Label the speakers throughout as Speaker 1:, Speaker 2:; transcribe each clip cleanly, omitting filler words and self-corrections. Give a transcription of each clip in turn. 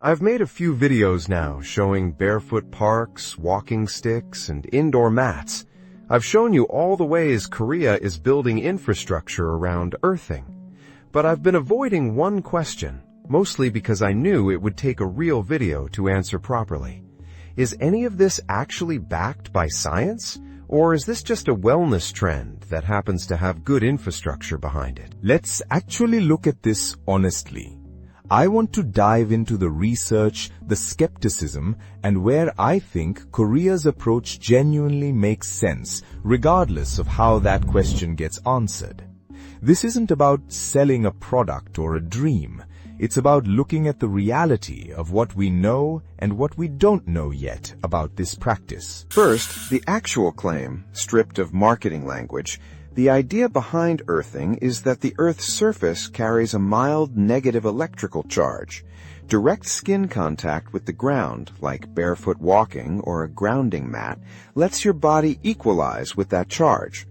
Speaker 1: I've made a few videos now showing barefoot parks, walking sticks, and indoor mats. I've shown you all the ways Korea is building infrastructure around earthing. But I've been avoiding one question, mostly because I knew it would take a real video to answer properly. Is any of this actually backed by science? Or is this just a wellness trend that happens to have good infrastructure behind it?
Speaker 2: Let's actually look at this honestly. I want to dive into the research, the skepticism, and where I think Korea's approach genuinely makes sense, regardless of how that question gets answered. This isn't about selling a product or a dream. It's about looking at the reality of what we know and what we don't know yet about this practice.
Speaker 1: First, the actual claim, stripped of marketing language. The idea behind earthing is that the Earth's surface carries a mild negative electrical charge. Direct skin contact with the ground, like barefoot walking or a grounding mat, lets your body equalize with that charge.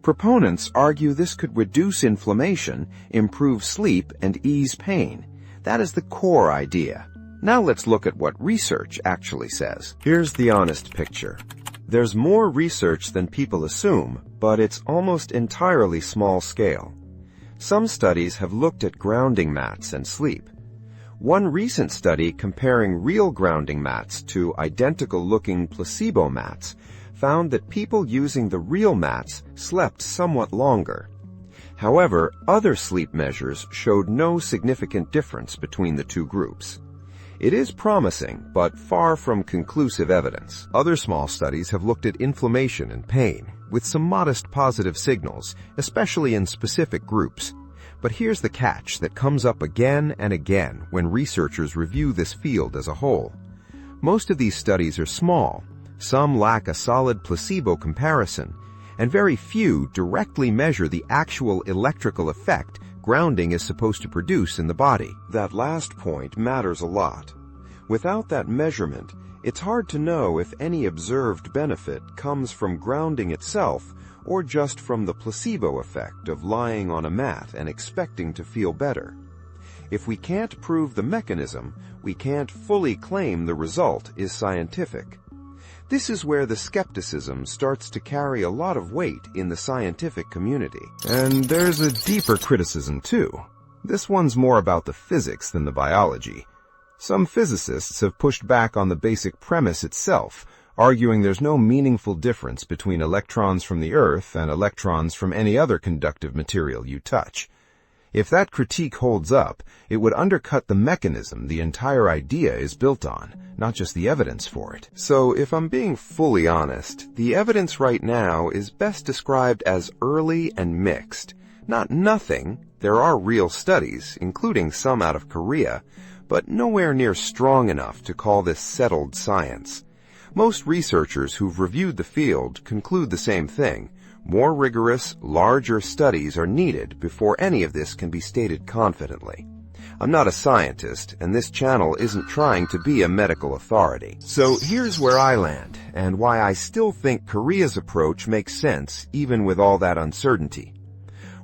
Speaker 1: Proponents argue this could reduce inflammation, improve sleep, and ease pain. That is the core idea. Now let's look at what research actually says. Here's the honest picture. There's more research than people assume, but it's almost entirely small scale. Some studies have looked at grounding mats and sleep. One recent study comparing real grounding mats to identical-looking placebo mats found that people using the real mats slept somewhat longer. However, other sleep measures showed no significant difference between the two groups. It is promising, but far from conclusive evidence. Other small studies have looked at inflammation and pain, with some modest positive signals, especially in specific groups. But here's the catch that comes up again and again when researchers review this field as a whole. Most of these studies are small, some lack a solid placebo comparison, and very few directly measure the actual electrical effect grounding is supposed to produce in the body. That last point matters a lot. Without that measurement, it's hard to know if any observed benefit comes from grounding itself or just from the placebo effect of lying on a mat and expecting to feel better. If we can't prove the mechanism, we can't fully claim the result is scientific. This is where the skepticism starts to carry a lot of weight in the scientific community. And there's a deeper criticism too. This one's more about the physics than the biology. Some physicists have pushed back on the basic premise itself, arguing there's no meaningful difference between electrons from the Earth and electrons from any other conductive material you touch. If that critique holds up, it would undercut the mechanism the entire idea is built on, not just the evidence for it. So if I'm being fully honest, the evidence right now is best described as early and mixed. Not nothing. There are real studies, including some out of Korea, but nowhere near strong enough to call this settled science. Most researchers who've reviewed the field conclude the same thing. More rigorous, larger studies are needed before any of this can be stated confidently. I'm not a scientist, and this channel isn't trying to be a medical authority. So here's where I land, and why I still think Korea's approach makes sense, even with all that uncertainty.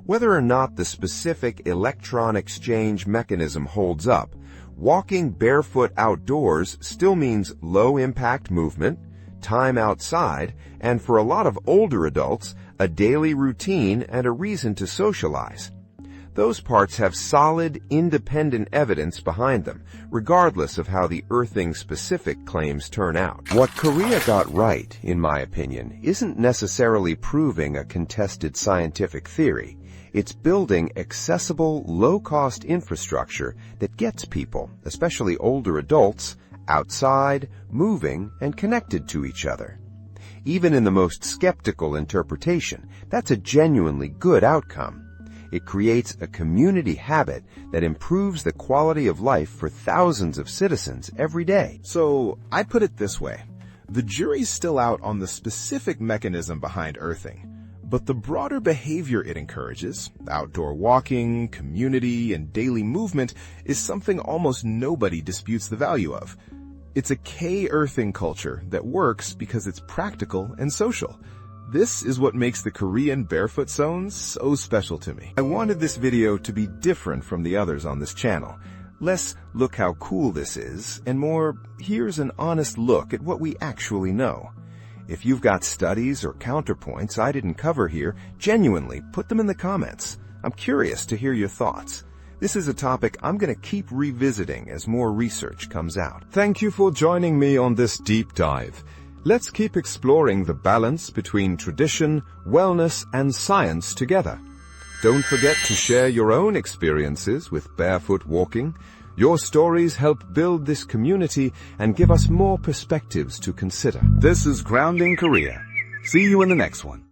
Speaker 1: Whether or not the specific electron exchange mechanism holds up, walking barefoot outdoors still means low-impact movement, time outside, and for a lot of older adults, a daily routine and a reason to socialize. Those parts have solid, independent evidence behind them, regardless of how the earthing-specific claims turn out. What Korea got right, in my opinion, isn't necessarily proving a contested scientific theory. It's building accessible, low-cost infrastructure that gets people, especially older adults, outside, moving, and connected to each other. Even in the most skeptical interpretation, that's a genuinely good outcome. It creates a community habit that improves the quality of life for thousands of citizens every day.
Speaker 2: So, I put it this way. The jury's still out on the specific mechanism behind earthing, but the broader behavior it encourages, outdoor walking, community, and daily movement, is something almost nobody disputes the value of. It's a K-earthing culture that works because it's practical and social. This is what makes the Korean barefoot zones so special to me. I wanted this video to be different from the others on this channel.
Speaker 1: Less, look how cool this is, and more, here's an honest look at what we actually know. If you've got studies or counterpoints I didn't cover here, genuinely put them in the comments. I'm curious to hear your thoughts. This is a topic I'm going to keep revisiting as more research comes out.
Speaker 2: Thank you for joining me on this deep dive. Let's keep exploring the balance between tradition, wellness, and science together. Don't forget to share your own experiences with barefoot walking. Your stories help build this community and give us more perspectives to consider.
Speaker 3: This is Grounding Korea. See you in the next one.